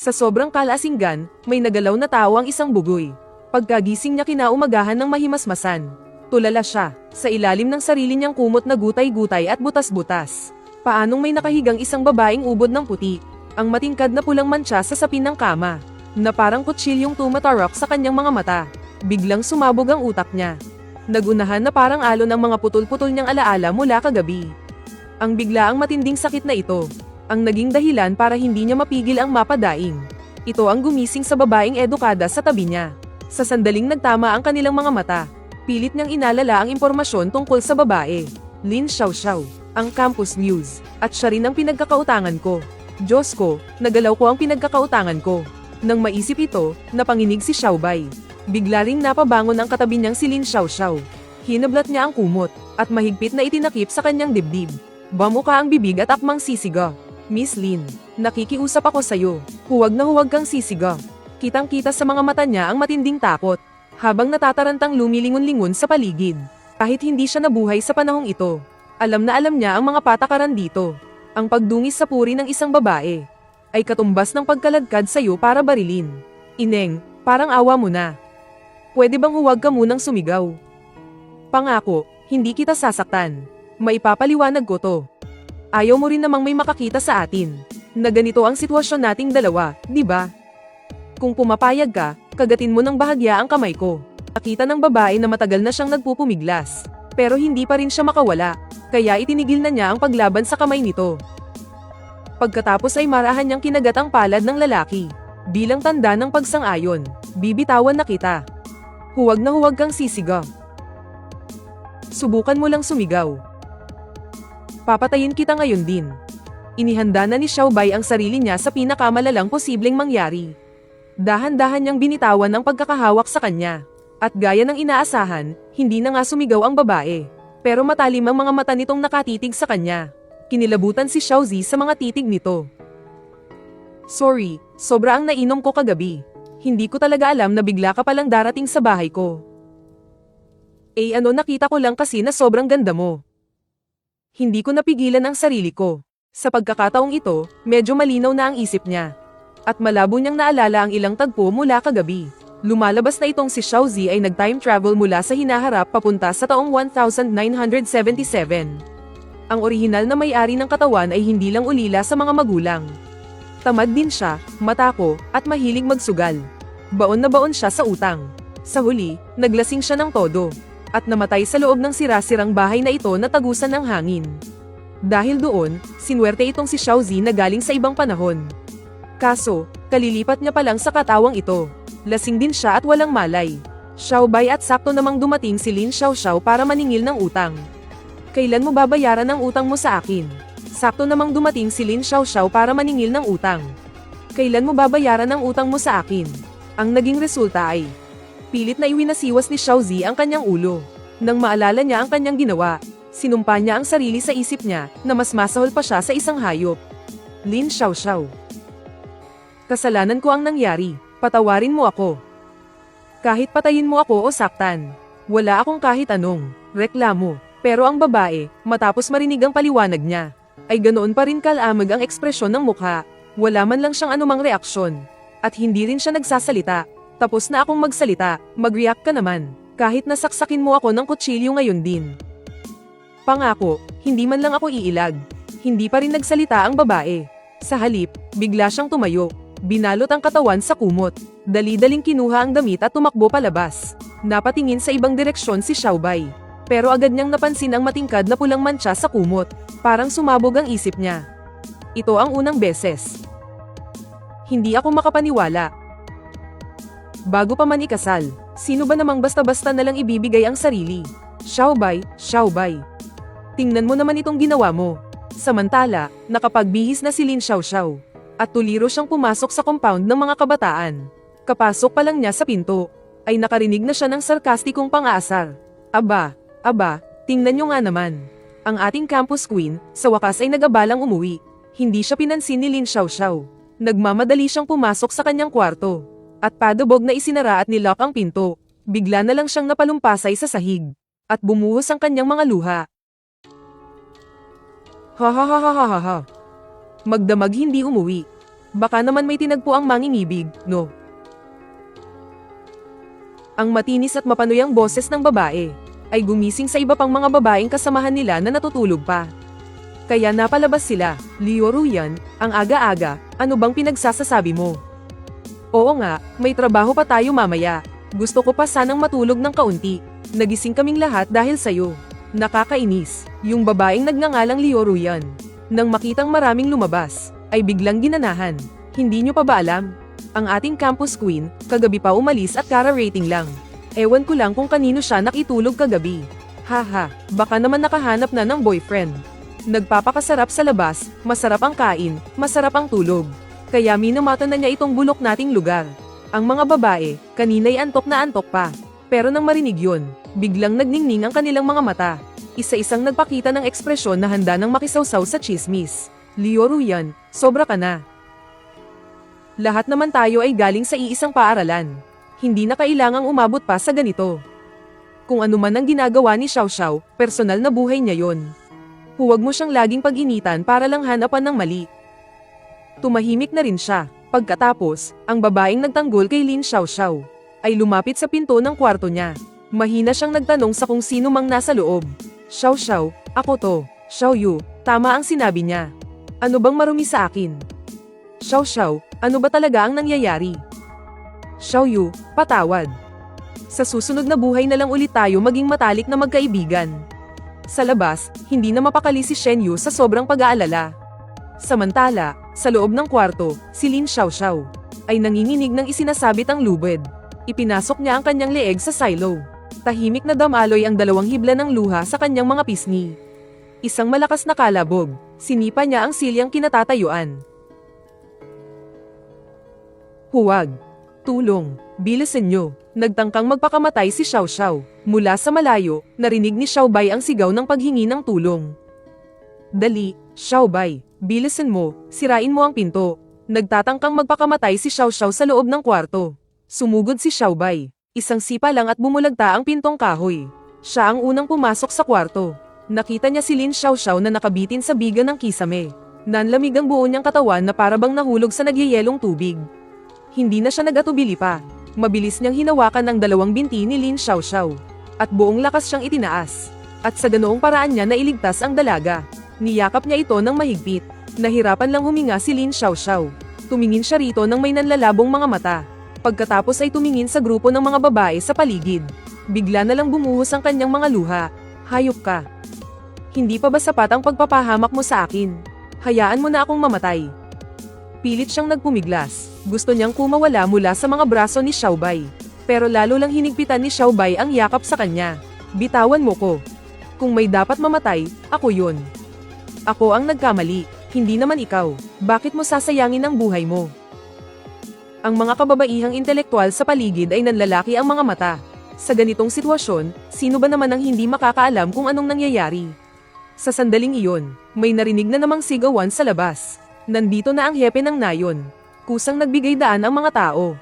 Sa sobrang kalasinggan, may nagalaw na tao ang isang bugoy. Pagkagising niya kinaumagahan ng mahimasmasan. Tulala siya, sa ilalim ng sarili niyang kumot na gutay-gutay at butas-butas. Paanong may nakahigang isang babaeng ubod ng puti, ang matingkad na pulang mantsa sa sapin ng kama, na parang kutsilyong tumatarok sa kanyang mga mata. Biglang sumabog ang utak niya. Nagunahan na parang alon ang mga putol-putol niyang alaala mula kagabi. Ang biglaang matinding sakit na ito, ang naging dahilan para hindi niya mapigil ang mapadaing. Ito ang gumising sa babaeng edukada sa tabi niya. Sa sandaling nagtama ang kanilang mga mata, pilit niyang inalala ang impormasyon tungkol sa babae. Lin Xiaoxiao, ang campus news, at siya rin ang pinagkakautangan ko. Diyos ko, nagalaw ko ang pinagkakautangan ko. Nang maisip ito, napanginig si Xiaobay. Bigla ring napabangon ang katabi niyang si Lin Xiaoxiao. Hinablat niya ang kumot, at mahigpit na itinakip sa kanyang dibdib. Bamuka ang bibig at akmang sisiga. Miss Lin, nakikiusap ako sa'yo. Huwag na huwag kang sisiga. Kitang-kita sa mga mata niya ang matinding takot, habang natatarantang lumilingon-lingon sa paligid. Kahit hindi siya nabuhay sa panahong ito, alam na alam niya ang mga patakaran dito. Ang pagdungis sa puri ng isang babae ay katumbas ng pagkaladkad sa'yo para barilin. Ineng, parang awa mo na. Pwede bang huwag ka munang sumigaw? Pangako, hindi kita sasaktan. Maipapaliwanag ko to. Ayaw mo rin namang may makakita sa atin na ganito ang sitwasyon nating dalawa, di ba? Kung pumapayag ka, kagatin mo ng bahagya ang kamay ko. Nakita ng babae na matagal na siyang nagpupumiglas, pero hindi pa rin siya makawala, kaya itinigil na niya ang paglaban sa kamay nito. Pagkatapos ay marahan niyang kinagat ang palad ng lalaki. Bilang tanda ng pagsang-ayon, bibitawan na kita. Huwag na huwag kang sisigaw. Subukan mo lang sumigaw. Papatayin kita ngayon din. Inihanda na ni Xiaobay ang sarili niya sa pinakamalalang posibleng mangyari. Dahan-dahan niyang binitawan ang pagkakahawak sa kanya. At gaya ng inaasahan, hindi na nga sumigaw ang babae. Pero matalim ang mga mata nitong nakatitig sa kanya. Kinilabutan si Xiaozi sa mga titig nito. Sorry, sobra ang nainom ko kagabi. Hindi ko talaga alam na bigla ka palang darating sa bahay ko. Nakita ko lang kasi na sobrang ganda mo. Hindi ko napigilan ang sarili ko. Sa pagkakataong ito, medyo malinaw na ang isip niya. At malabo niyang naalala ang ilang tagpo mula kagabi. Lumalabas na itong si Xiaozi ay nag-time travel mula sa hinaharap papunta sa taong 1977. Ang orihinal na may-ari ng katawan ay hindi lang ulila sa mga magulang. Tamad din siya, matako, at mahilig magsugal. Baon na baon siya sa utang. Sa huli, naglasing siya ng todo. At namatay sa loob ng sira-sirang bahay na ito na tagusan ng hangin. Dahil doon, sinwerte itong si Xiaozi na galing sa ibang panahon. Kaso, kalilipat niya pa lang sa katawang ito. Lasing din siya at walang malay. Xiaobay at sakto namang dumating si Lin Xiaoxiao para maningil ng utang. Kailan mo babayaran ang utang mo sa akin? Sakto namang dumating si Lin Xiaoxiao para maningil ng utang. Kailan mo babayaran ang utang mo sa akin? Ang naging resulta ay pilit na iwinasiwas ni Xiaozi ang kanyang ulo. Nang maalala niya ang kanyang ginawa, sinumpa niya ang sarili sa isip niya na mas masahol pa siya sa isang hayop. Lin Xiaoxiao. Kasalanan ko ang nangyari, patawarin mo ako. Kahit patayin mo ako o saktan, wala akong kahit anong reklamo. Pero ang babae, matapos marinig ang paliwanag niya, ay ganoon pa rin kalamag ang ekspresyon ng mukha. Wala man lang siyang anumang reaksyon. At hindi rin siya nagsasalita. Tapos na akong magsalita, mag-react ka naman. Kahit nasaksakin mo ako ng kutsilyo ngayon din. Pangako, hindi man lang ako iilag. Hindi pa rin nagsalita ang babae. Sa halip, bigla siyang tumayo. Binalot ang katawan sa kumot. Dali-daling kinuha ang damit at tumakbo palabas. Napatingin sa ibang direksyon si Xiaobay. Pero agad niyang napansin ang matingkad na pulang mantsa sa kumot. Parang sumabog ang isip niya. Ito ang unang beses. Hindi ako makapaniwala. Bago pa man ikasal, sino ba namang basta-basta nalang ibibigay ang sarili? Xiaobay, Xiaobay. Tingnan mo naman itong ginawa mo. Samantala, nakapagbihis na si Lin Xiaoxiao. At tuliro siyang pumasok sa compound ng mga kabataan. Kapasok pa lang niya sa pinto, ay nakarinig na siya ng sarkastikong pang-aasar. Aba, tingnan niyo nga naman. Ang ating campus queen, sa wakas ay nagabalang umuwi. Hindi siya pinansin ni Lin Xiaoxiao. Nagmamadali siyang pumasok sa kanyang kwarto. At padubog na isinara at nilock ang pinto. Bigla na lang siyang napalumpasay sa sahig. At bumuhos ang kanyang mga luha. Ha. Magdamag hindi umuwi. Baka naman may tinagpo ang mangingibig, no? Ang matinis at mapanuyang boses ng babae ay gumising sa iba pang mga babaeng kasamahan nila na natutulog pa. Kaya napalabas sila. Liu Ruyan, ang aga-aga, ano bang pinagsasasabi mo? Oo nga, may trabaho pa tayo mamaya. Gusto ko pa sanang matulog ng kaunti. Nagising kaming lahat dahil sa'yo. Nakakainis, yung babaeng nagngangalang Liu Ruyan. Nang makitang maraming lumabas, ay biglang ginanahan. Hindi nyo pa ba alam? Ang ating campus queen, kagabi pa umalis at kara-rating lang. Ewan ko lang kung kanino siya nakitulog kagabi. Haha, baka naman nakahanap na ng boyfriend. Nagpapakasarap sa labas, masarap ang kain, masarap ang tulog. Kaya minamata na niya itong bulok nating lugar. Ang mga babae, kanina'y antok na antok pa. Pero nang marinig yun, biglang nagningning ang kanilang mga mata. Isa-isang nagpakita ng ekspresyon na handa nang makisawsaw sa chismis. Liu Ruyan, sobra ka na. Lahat naman tayo ay galing sa iisang paaralan. Hindi na kailangang umabot pa sa ganito. Kung ano man ang ginagawa ni Xiao Xiao, personal na buhay niya yon. Huwag mo siyang laging pag-initan para lang hanapan ng mali. Tumahimik na rin siya. Pagkatapos, ang babaeng nagtanggol kay Lin Xiao Xiao ay lumapit sa pinto ng kwarto niya. Mahina siyang nagtanong sa kung sino mang nasa loob. Xiao Xiao, ako to. Xiao Yu, tama ang sinabi niya. Ano bang marumi sa akin? Xiao Xiao, ano ba talaga ang nangyayari? Xiao Yu, patawad. Sa susunod na buhay na lang ulit tayo maging matalik na magkaibigan. Sa labas, hindi na mapakali si Shen Yu sa sobrang pag-aalala. Samantala, sa loob ng kwarto, si Lin Xiao Xiao ay nanginginig ng isinasabit ang lubid. Ipinasok niya ang kanyang leeg sa silo. Tahimik na damaloy ang dalawang hibla ng luha sa kanyang mga pisngi. Isang malakas na kalabog, sinipa niya ang silyang kinatatayuan. Huwag. Tulong. Bilisan nyo. Nagtangkang magpakamatay si Xiao Xiao. Mula sa malayo, narinig ni Xiao Bai ang sigaw ng paghingi ng tulong. Dali, Xiao Bai. Bilisan mo, sirain mo ang pinto. Nagtatangkang magpakamatay si Xiao Xiao sa loob ng kwarto. Sumugod si Xiao Bai. Isang sipa lang at bumulagta ang pintong kahoy. Siya ang unang pumasok sa kwarto. Nakita niya si Lin Xiao Xiao na nakabitin sa biga ng kisame. Nanlamig ang buo niyang katawan na parabang nahulog sa nagyayelong tubig. Hindi na siya nag-atubili pa. Mabilis niyang hinawakan ang dalawang binti ni Lin Xiao Xiao. At buong lakas siyang itinaas. At sa ganoong paraan niya nailigtas ang dalaga. Niyakap niya ito ng mahigpit. Nahirapan lang huminga si Lin Xiao Xiao. Tumingin siya rito ng may nanlalabong mga mata. Pagkatapos ay tumingin sa grupo ng mga babae sa paligid. Bigla na lang bumuhos ang kanyang mga luha. Hayop ka. Hindi pa ba sapat ang pagpapahamak mo sa akin? Hayaan mo na akong mamatay. Pilit siyang nagpumiglas. Gusto niyang kumawala mula sa mga braso ni Xiao Bai. Pero lalo lang hinigpitan ni Xiao Bai ang yakap sa kanya. Bitawan mo ko. Kung may dapat mamatay, ako yun. Ako ang nagkamali, hindi naman ikaw. Bakit mo sasayangin ang buhay mo? Ang mga kababaihang intelektual sa paligid ay nanlalaki ang mga mata. Sa ganitong sitwasyon, sino ba naman ang hindi makakaalam kung anong nangyayari? Sa sandaling iyon, may narinig na namang sigawan sa labas. Nandito na ang hepe ng nayon. Kusang nagbigay daan ang mga tao.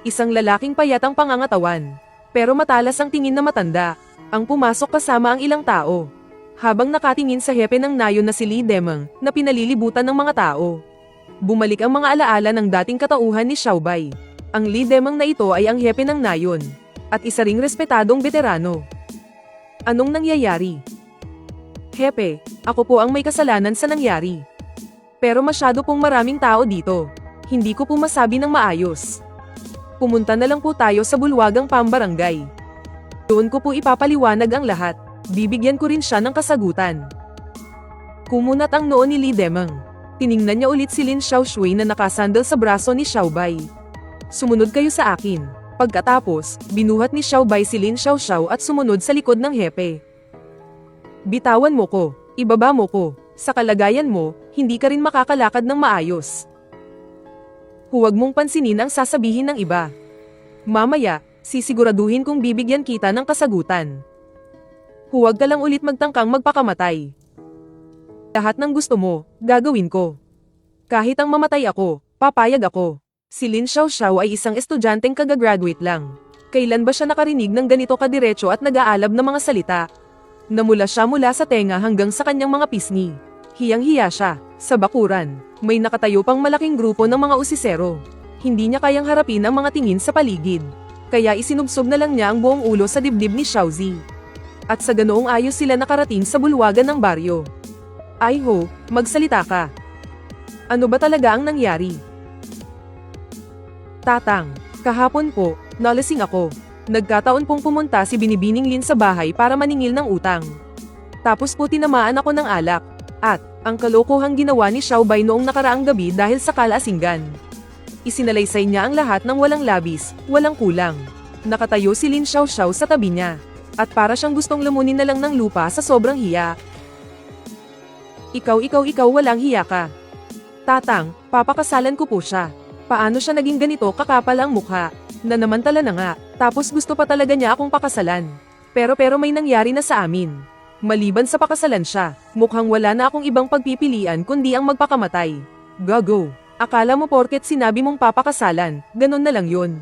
Isang lalaking payat ang pangangatawan. Pero matalas ang tingin na matanda. Ang pumasok kasama ang ilang tao. Habang nakatingin sa hepe ng nayon na si Li Demeng, na pinalilibutan ng mga tao. Bumalik ang mga alaala ng dating katauhan ni Xiao Bai. Ang Li Demeng na ito ay ang hepe ng nayon. At isa ring respetadong veterano. Anong nangyayari? Hepe, ako po ang may kasalanan sa nangyari. Pero masyado pong maraming tao dito. Hindi ko po masabi ng maayos. Pumunta na lang po tayo sa bulwagang pambarangay. Doon ko po ipapaliwanag ang lahat. Bibigyan ko rin siya ng kasagutan. Kumunat ang noo ni Li Demeng. Tiningnan niya ulit si Lin Xiao Shui na nakasandal sa braso ni Xiao Bai. Sumunod kayo sa akin. Pagkatapos, binuhat ni Xiao Bai si Lin Xiao Xiao at sumunod sa likod ng hepe. Bitawan mo ko. Ibaba mo ko. Sa kalagayan mo, hindi ka rin makakalakad ng maayos. Huwag mong pansinin ang sasabihin ng iba. Mamaya, sisiguraduhin kong bibigyan kita ng kasagutan. Huwag ka lang ulit magtangkang magpakamatay. Lahat ng gusto mo, gagawin ko. Kahit ang mamatay ako, papayag ako. Si Lin Xiao Xiao ay isang estudyanteng kagagraduate lang. Kailan ba siya nakarinig ng ganito kadiretso at nag-aalab na mga salita? Namula siya mula sa tenga hanggang sa kanyang mga pisngi. Hiyang-hiya siya, sa bakuran. May nakatayo pang malaking grupo ng mga usisero. Hindi niya kayang harapin ang mga tingin sa paligid. Kaya isinubsob na lang niya ang buong ulo sa dibdib ni Xiaozi. At sa ganoong ayos sila nakarating sa bulwagan ng baryo. Ay ho, magsalita ka. Ano ba talaga ang nangyari? Tatang, kahapon po, nalasing ako. Nagkataon pong pumunta si Binibining Lin sa bahay para maningil ng utang. Tapos po tinamaan ako ng alak. At, ang kalokohang ginawa ni Xiaobai noong nakaraang gabi dahil sa kalasingan. Isinalaysay niya ang lahat ng walang labis, walang kulang. Nakatayo si Lin Xiaoxiao sa tabi niya. At para siyang gustong lumunin na lang ng lupa sa sobrang hiya. Ikaw walang hiya ka. Tatang, papakasalan ko po siya. Paano siya naging ganito kakapal ang mukha? Nanamantala na nga, tapos gusto pa talaga niya akong pakasalan. Pero may nangyari na sa amin. Maliban sa pakasalan siya, mukhang wala na akong ibang pagpipilian kundi ang magpakamatay. Gago, akala mo porket sinabi mong papakasalan, ganun na lang yun.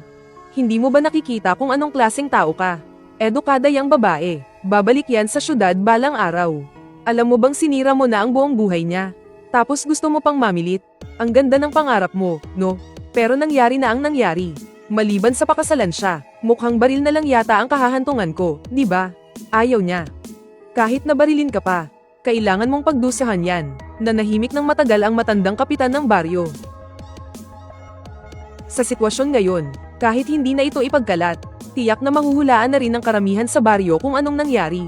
Hindi mo ba nakikita kung anong klaseng tao ka? Edukada yang babae, babalik yan sa syudad balang araw. Alam mo bang sinira mo na ang buong buhay niya? Tapos gusto mo pang mamilit? Ang ganda ng pangarap mo, no? Pero nangyari na ang nangyari. Maliban sa pakasalan siya, mukhang baril na lang yata ang kahahantungan ko, di ba? Ayaw niya. Kahit nabarilin ka pa, kailangan mong pagdusahan yan. Nanahimik ng matagal ang matandang kapitan ng baryo. Sa sitwasyon ngayon, kahit hindi na ito ipagkalat, tiyak na mahuhulaan na rin ng karamihan sa baryo kung anong nangyari.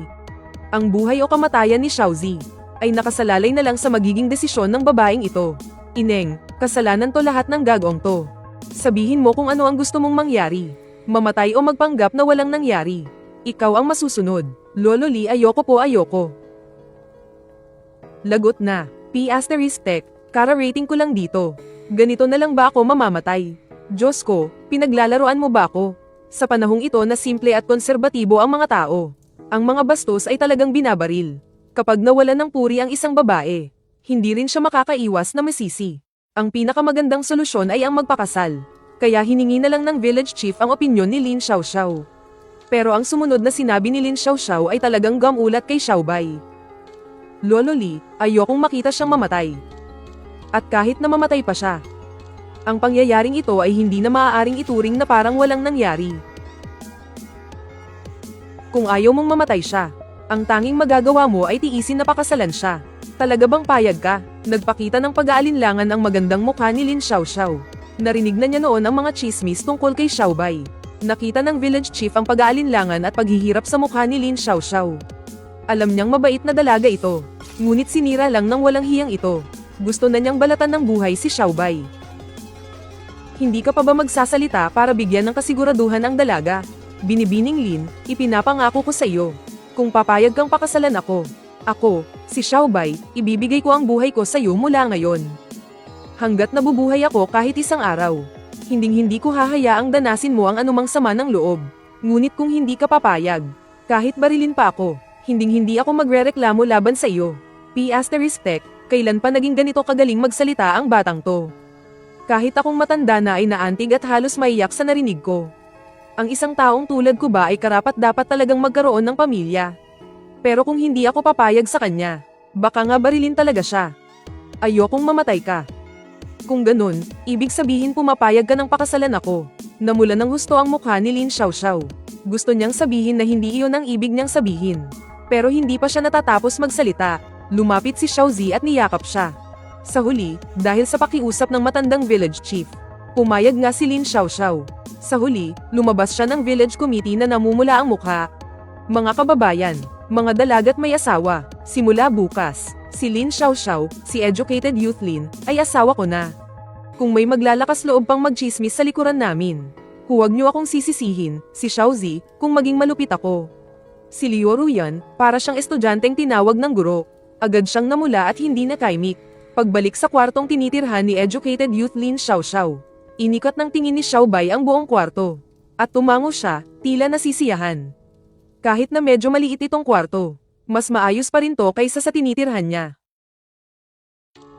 Ang buhay o kamatayan ni Xiaozi ay nakasalalay na lang sa magiging desisyon ng babaeng ito. Ineng, kasalanan to lahat ng gagawang to. Sabihin mo kung ano ang gusto mong mangyari. Mamatay o magpanggap na walang nangyari. Ikaw ang masusunod. Lolo Lee, ayoko po, ayoko. Lagot na. P***tech, kara-rating ko lang dito. Ganito na lang ba ako mamamatay? Diyos ko, pinaglalaroan mo ba ako? Sa panahong ito na simple at konserbatibo ang mga tao. Ang mga bastos ay talagang binabaril. Kapag nawalan ng puri ang isang babae, hindi rin siya makakaiwas na masisi. Ang pinakamagandang solusyon ay ang magpakasal. Kaya hiningi na lang ng village chief ang opinyon ni Lin Xiaoxiao. Pero ang sumunod na sinabi ni Lin Xiaoxiao ay talagang gamulat kay Xiaobai. Lolo Lee, ayokong makita siyang mamatay. At kahit na mamatay pa siya, ang pangyayaring ito ay hindi na maaaring ituring na parang walang nangyari. Kung ayaw mong mamatay siya, ang tanging magagawa mo ay tiisin na pakasalan siya. Talaga bang payag ka? Nagpakita ng pag-aalinlangan ang magandang mukha ni Lin Xiaoxiao. Narinig na niya noon ang mga chismis tungkol kay Xiaobai. Nakita ng village chief ang pag-aalinlangan at paghihirap sa mukha ni Lin Xiaoxiao. Alam niyang mabait na dalaga ito. Ngunit sinira lang ng walang hiyang ito. Gusto na niyang balatan ng buhay si Xiaobai. Hindi ka pa ba magsasalita para bigyan ng kasiguraduhan ang dalaga? Binibining Lin, ipinapangako ko sa iyo. Kung papayag kang pakasalan ako, si Xiaobai, ibibigay ko ang buhay ko sa iyo mula ngayon. Hanggat nabubuhay ako kahit isang araw, hinding-hindi ko hahayaang danasin mo ang anumang sama ng loob. Ngunit kung hindi ka papayag, kahit barilin pa ako, hinding-hindi ako magrereklamo laban sa iyo. P***tech, kailan pa naging ganito kagaling magsalita ang batang to? Kahit akong matanda na ay naantig at halos maiyak sa narinig ko. Ang isang taong tulad ko ba ay karapat-dapat talagang magkaroon ng pamilya? Pero kung hindi ako papayag sa kanya, baka nga barilin talaga siya. Ayokong mamatay ka. Kung ganun, ibig sabihin pumapayag ka ng pakasalan ako. Namula ng husto ang mukha ni Lin Xiaoxiao. Gusto niyang sabihin na hindi iyon ang ibig niyang sabihin. Pero hindi pa siya natatapos magsalita. Lumapit si Xiaozi at niyakap siya. Sa huli, dahil sa pakiusap ng matandang village chief, pumayag nga si Lin Xiaoxiao. Sa huli, lumabas siya ng village committee na namumula ang mukha. Mga kababayan, mga dalaga't may asawa, simula bukas, si Lin Xiaoxiao, si educated youth Lin, ay asawa ko na. Kung may maglalakas loob pang magchismis sa likuran namin, huwag niyo akong sisisihin, si Xiaozi, kung maging malupit ako. Si Liu Ruyan, para siyang estudyanteng tinawag ng guro. Agad siyang namula at hindi nakaimik. Pagbalik sa kwartong tinitirhan ni educated youth Lin Xiaoxiao, inikat ng tingin ni Xiaobai ang buong kwarto. At tumango siya, tila nasisiyahan. Kahit na medyo maliit itong kwarto, mas maayos pa rin to kaysa sa tinitirhan niya.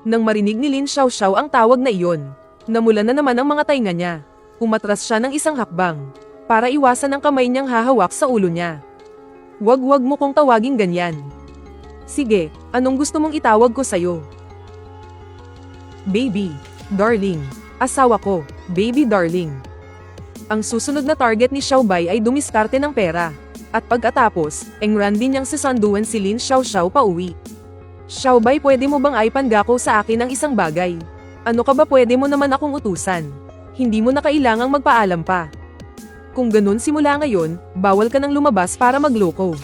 Nang marinig ni Lin Xiaoxiao ang tawag na iyon, namula na naman ang mga tainga niya. Umatras siya ng isang hakbang, para iwasan ang kamay niyang hahawak sa ulo niya. Wag mo kong tawaging ganyan. Sige, anong gusto mong itawag ko sa'yo? Baby, darling, asawa ko, baby darling. Ang susunod na target ni Xiaobai ay dumiskarte ng pera. At pagkatapos, engran din niyang sasanduan si Lin Xiaoxiao pa uwi. Xiaobai, pwede mo bang aipangako sa akin ng isang bagay? Ano ka ba, pwede mo naman akong utusan? Hindi mo na kailangang magpaalam pa. Kung ganun, simula ngayon, bawal ka nang lumabas para magloko.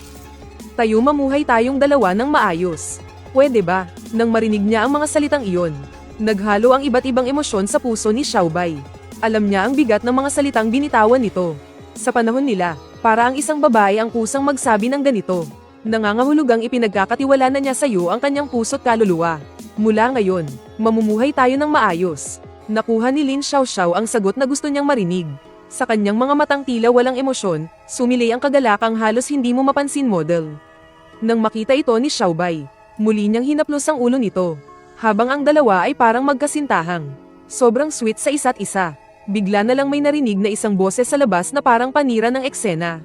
Tayo mamuhay tayong dalawa ng maayos. Pwede ba? Nang marinig niya ang mga salitang iyon, naghalo ang iba't ibang emosyon sa puso ni Xiaobai. Alam niya ang bigat ng mga salitang binitawan nito. Sa panahon nila, para ang isang babae ang kusang magsabi ng ganito. Nangangahulugang ipinagkakatiwala na niya sa iyo ang kanyang puso't kaluluwa. Mula ngayon, mamumuhay tayo ng maayos. Nakuha ni Lin Xiaoxiao ang sagot na gusto niyang marinig. Sa kanyang mga matang tila walang emosyon, sumilay ang kagalakang halos hindi mo mapansin model. Nang makita ito ni Xiaobai, muli niyang hinaplos ang ulo nito. Habang ang dalawa ay parang magkasintahang. Sobrang sweet sa isa't isa. Bigla na lang may narinig na isang boses sa labas na parang panira ng eksena.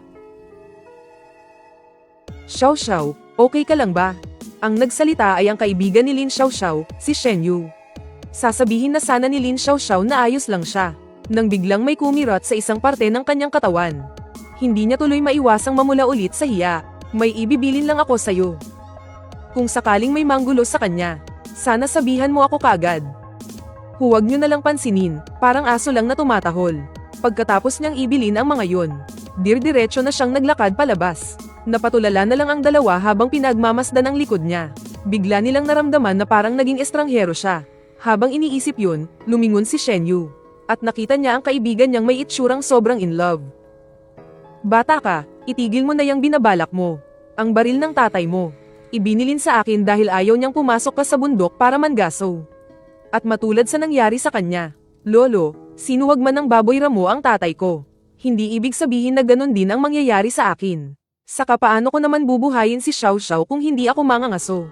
Xiaoxiao, okay ka lang ba? Ang nagsalita ay ang kaibigan ni Lin Xiaoxiao, si Shen Yu. Sasabihin na sana ni Lin Xiaoxiao na ayos lang siya, nang biglang may kumirat sa isang parte ng kanyang katawan. Hindi niya tuloy maiwasang mamula ulit sa hiya. May ibibilin lang ako sa'yo. Kung sakaling may manggulo sa kanya, sana sabihan mo ako kaagad. Huwag niyo na lang pansinin, parang aso lang na tumatahol. Pagkatapos niyang ibilin ang mga yon, dir-diretso na siyang naglakad palabas. Napatulala na lang ang dalawa habang pinagmamasdan ang likod niya. Bigla nilang naramdaman na parang naging estranghero siya. Habang iniisip yun, lumingon si Shen Yu. At nakita niya ang kaibigan niyang may itsurang sobrang in love. Bata ka, itigil mo na yang binabalak mo. Ang baril ng tatay mo. Ibinilin sa akin dahil ayaw niyang pumasok ka sa bundok para mangaso. At matulad sa nangyari sa kanya, Lolo, sinuwag man ng baboy ramo ang tatay ko. Hindi ibig sabihin na ganun din ang mangyayari sa akin. Saka paano ko naman bubuhayin si Xiaoxiao kung hindi ako mangangaso?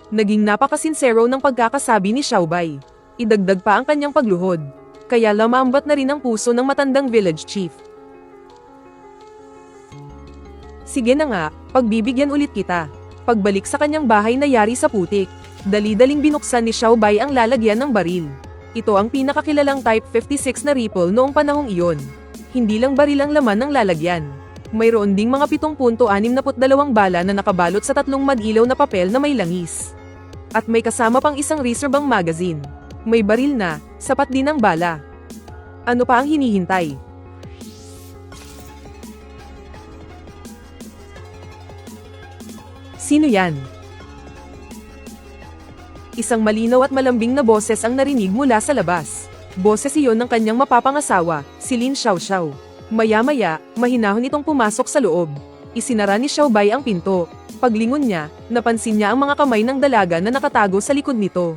Naging napakasinsero ng pagkakasabi ni Xiaobai. Idagdag pa ang kanyang pagluhod. Kaya lamambat na rin ang puso ng matandang village chief. Sige na nga, pagbibigyan ulit kita. Pagbalik sa kanyang bahay na yari sa putik, dali-daling binuksan ni Xiaobai ang lalagyan ng baril. Ito ang pinakakilalang Type 56 na rifle noong panahong iyon. Hindi lang baril ang laman ng lalagyan. Mayroon ding mga 7.62 bala na nakabalot sa 3 madilaw na papel na may langis. At may kasama pang isang reserve magazine. May baril na, sapat din ang bala. Ano pa ang hinihintay? Sino yan? Isang malinaw at malambing na boses ang narinig mula sa labas. Boses iyon ng kanyang mapapangasawa, si Lin Xiaoxiao. Maya-maya, mahinahon itong pumasok sa loob. Isinara ni Xiaobai ang pinto. Paglingon niya, napansin niya ang mga kamay ng dalaga na nakatago sa likod nito.